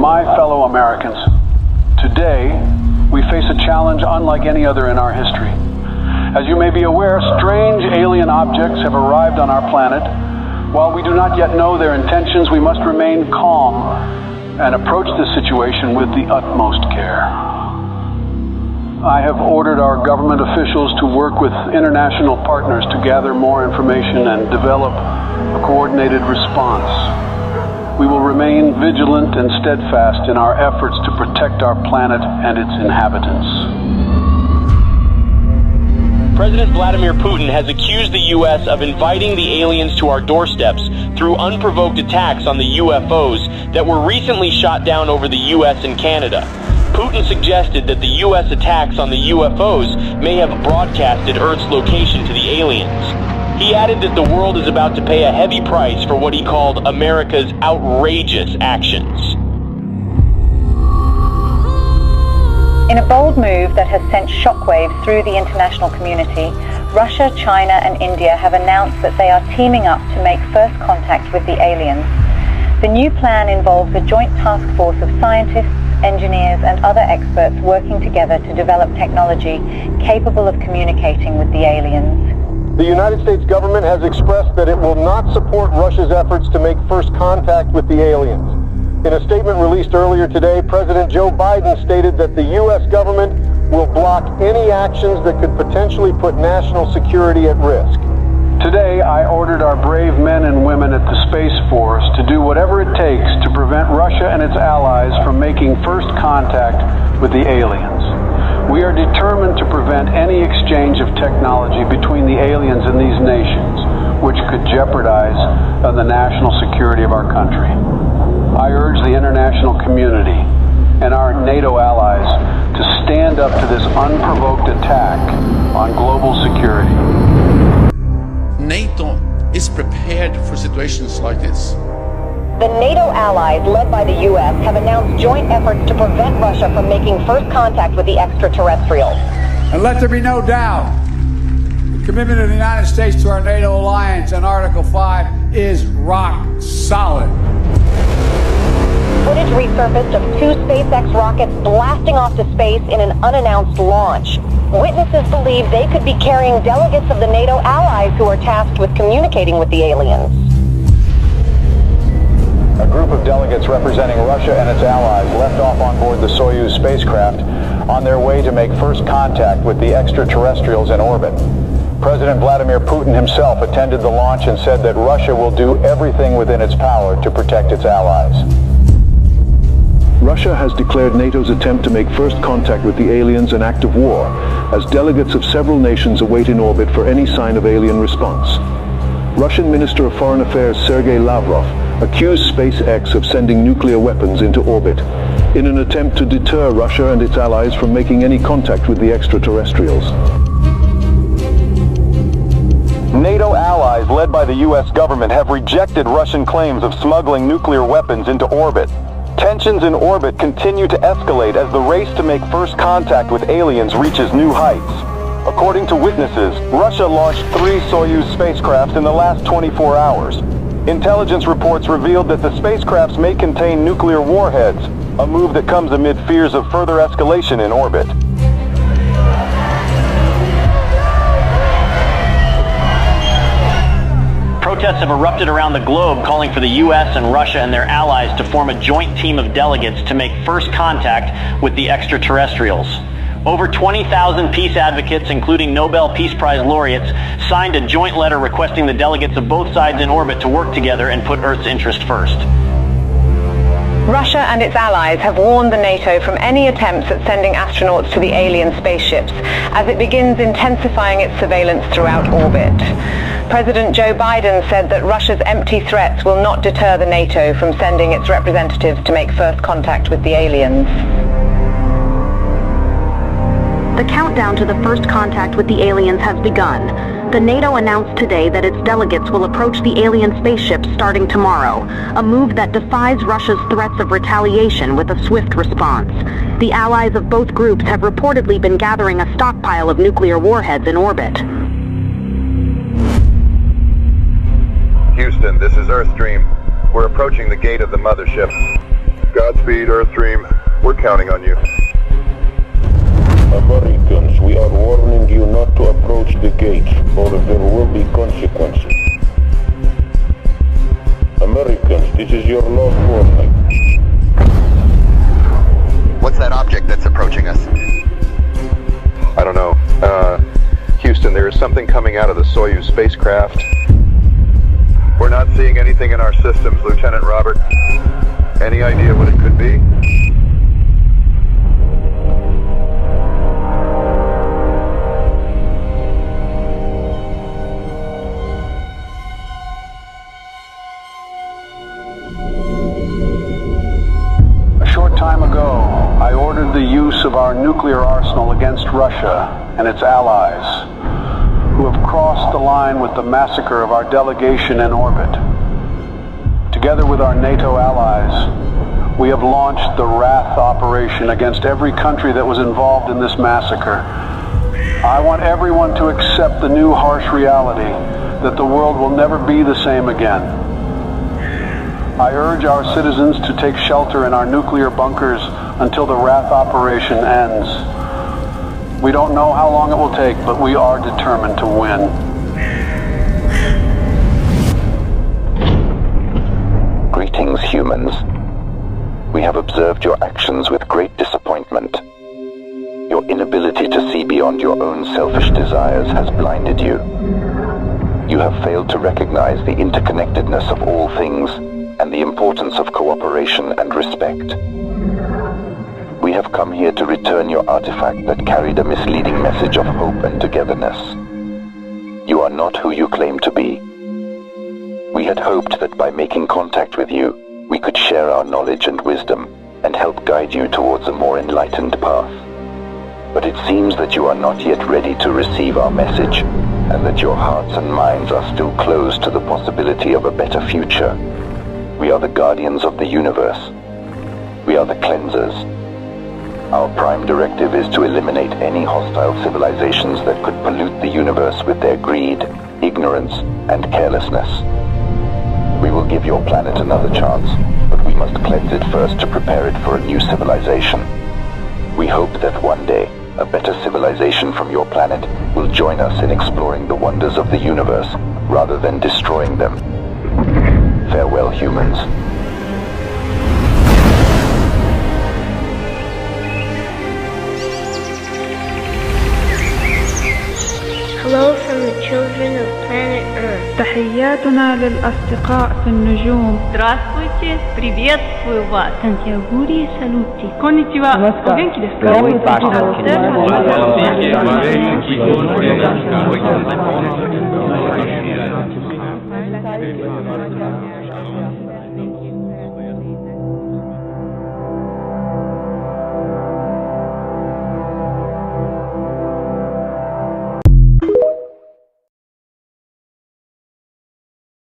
My fellow Americans, today we face a challenge unlike any other in our history. As you may be aware, strange alien objects have arrived on our planet. While we do not yet know their intentions, we must remain calm and approach the situation with the utmost care. I have ordered our government officials to work with international partners to gather more information and develop a coordinated response. We will remain vigilant and steadfast in our efforts to protect our planet and its inhabitants. President Vladimir Putin has accused the U.S. of inviting the aliens to our doorsteps through unprovoked attacks on the UFOs that were recently shot down over the U.S. and Canada. Putin suggested that the U.S. attacks on the UFOs may have broadcasted Earth's location to the aliens. He added that the world is about to pay a heavy price for what he called America's outrageous actions. In a bold move that has sent shockwaves through the international community, Russia, China and India have announced that they are teaming up to make first contact with the aliens. The new plan involves a joint task force of scientists, engineers and other experts working together to develop technology capable of communicating with the aliens. The United States government has expressed that it will not support Russia's efforts to make first contact with the aliens. In a statement released earlier today, President Joe Biden stated that the U.S. government will block any actions that could potentially put national security at risk. Today, I ordered our brave men and women at the Space Force to do whatever it takes to prevent Russia and its allies from making first contact with the aliens. We are determined to prevent any exchange of technology between the aliens and these nations, which could jeopardize the national security of our country. I urge the international community and our NATO allies to stand up to this unprovoked attack on global security. NATO is prepared for situations like this. The NATO allies, led by the U.S., have announced joint efforts to prevent Russia from making first contact with the extraterrestrials. And let there be no doubt, the commitment of the United States to our NATO alliance and Article 5 is rock solid. Footage resurfaced of two SpaceX rockets blasting off to space in an unannounced launch. Witnesses believe they could be carrying delegates of the NATO allies who are tasked with communicating with the aliens. A group of delegates representing Russia and its allies left off on board the Soyuz spacecraft on their way to make first contact with the extraterrestrials in orbit. President Vladimir Putin himself attended the launch and said that Russia will do everything within its power to protect its allies. Russia has declared NATO's attempt to make first contact with the aliens an act of war, as delegates of several nations await in orbit for any sign of alien response. Russian Minister of Foreign Affairs Sergei Lavrov accused SpaceX of sending nuclear weapons into orbit in an attempt to deter Russia and its allies from making any contact with the extraterrestrials. NATO allies, led by the U.S. government, have rejected Russian claims of smuggling nuclear weapons into orbit. Tensions in orbit continue to escalate as the race to make first contact with aliens reaches new heights. According to witnesses, Russia launched 3 Soyuz spacecraft in the last 24 hours. Intelligence reports revealed that the spacecrafts may contain nuclear warheads, a move that comes amid fears of further escalation in orbit. Protests have erupted around the globe calling for the U.S. and Russia and their allies to form a joint team of delegates to make first contact with the extraterrestrials. Over 20,000 peace advocates, including Nobel Peace Prize laureates, signed a joint letter requesting the delegates of both sides in orbit to work together and put Earth's interest first. Russia and its allies have warned the NATO from any attempts at sending astronauts to the alien spaceships as it begins intensifying its surveillance throughout orbit. President Joe Biden said that Russia's empty threats will not deter the NATO from sending its representatives to make first contact with the aliens. The countdown to the first contact with the aliens has begun. The NATO announced today that its delegates will approach the alien spaceships starting tomorrow, a move that defies Russia's threats of retaliation with a swift response. The allies of both groups have reportedly been gathering a stockpile of nuclear warheads in orbit. Houston, this is Earthstream. We're approaching the gate of the mothership. Godspeed, Earthstream. We're counting on you. Americans, we are warning you not to approach the gate, or there will be consequences. Americans, this is your last warning. What's that object that's approaching us? I don't know. Houston, there is something coming out of the Soyuz spacecraft. We're not seeing anything in our systems, Lieutenant Robert. Any idea what it could be? A short time ago, I ordered the use of our nuclear arsenal against Russia and its allies, who have crossed the line with the massacre of our delegation in orbit. Together with our NATO allies, we have launched the Wrath operation against every country that was involved in this massacre. I want everyone to accept the new harsh reality that the world will never be the same again. I urge our citizens to take shelter in our nuclear bunkers until the Wrath operation ends. We don't know how long it will take, but we are determined to win. Greetings, humans. We have observed your actions with great disappointment. Your inability to see beyond your own selfish desires has blinded you. You have failed to recognize the interconnectedness of all things and the importance of cooperation and respect. We have come here to return your artifact that carried a misleading message of hope and togetherness. You are not who you claim to be. We had hoped that by making contact with you, we could share our knowledge and wisdom and help guide you towards a more enlightened path. But it seems that you are not yet ready to receive our message, and that your hearts and minds are still closed to the possibility of a better future. We are the guardians of the universe. We are the cleansers. Our prime directive is to eliminate any hostile civilizations that could pollute the universe with their greed, ignorance, and carelessness. We will give your planet another chance, but we must cleanse it first to prepare it for a new civilization. We hope that one day, a better civilization from your planet will join us in exploring the wonders of the universe, rather than destroying them. Farewell, humans. Hello from the children of planet Earth. تحياتنا للأصدقاء في النجوم. Здравствуйте, приветствую вас. Сантьягури салути. Конничева. Оgenki desu ka?